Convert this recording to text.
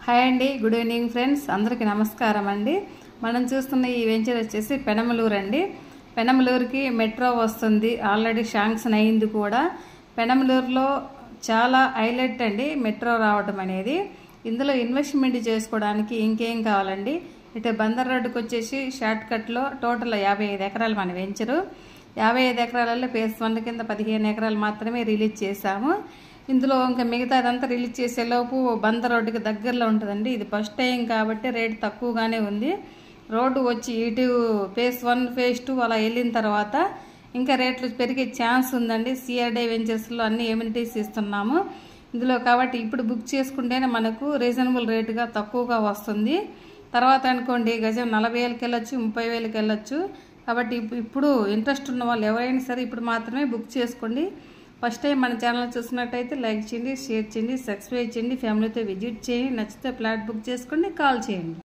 Hi అండి, good evening friends. అందరికీ నమస్కారం అండి. మనం చూస్తున్న ఈ వెంచర్ వచ్చేసి పెనమలూరు అండి. పెనమలూరుకి మెట్రో వస్తుంది, ఆల్రెడీ శాంక్షన్ అయింది కూడా. పెనమలూరులో చాలా హైలైట్ అండి మెట్రో రావడం అనేది. ఇందులో ఇన్వెస్ట్మెంట్ చేసుకోవడానికి ఇంకేం కావాలండి, ఇటు బందర్ రోడ్డుకి వచ్చేసి షార్ట్ కట్లో టోటల్ 55 ఎకరాలు మన వెంచరు. 55 ఎకరాలలో ఫేజ్ 1 కింద 15 ఎకరాలు మాత్రమే రిలీజ్ చేశాము. ఇందులో ఇంకా మిగతాదంతా రిలీజ్ చేసేలోపు బందర్ రోడ్డుకి దగ్గరలో ఉంటుందండి. ఇది ఫస్ట్ టైం కాబట్టి రేటు తక్కువగానే ఉంది. రోడ్డు వచ్చి ఇటు ఫేజ్ 1 ఫేజ్ 2 అలా వెళ్ళిన తర్వాత ఇంకా రేట్లు పెరిగే ఛాన్స్ ఉందండి. సిఆర్డే వెంచర్స్లో అన్ని ఎమ్యూనిటీస్ ఇస్తున్నాము ఇందులో. కాబట్టి ఇప్పుడు బుక్ చేసుకుంటేనే మనకు రీజనబుల్ రేటుగా తక్కువగా వస్తుంది. తర్వాత అనుకోండి గజం 40,000కి వెళ్ళొచ్చు, 30,000కి వెళ్ళొచ్చు. కాబట్టి ఇప్పుడు ఇంట్రెస్ట్ ఉన్న వాళ్ళు ఎవరైనా సరే ఇప్పుడు మాత్రమే బుక్ చేసుకోండి. ఫస్ట్ టైం మన ఛానల్ చూసినట్టయితే లైక్ చేయండి, షేర్ చేయండి, సబ్స్క్రైబ్ చేయండి, ఫ్యామిలీతో విజిట్ చేయండి. నచ్చితే ఫ్లాట్ బుక్ చేసుకోండి, కాల్ చేయండి.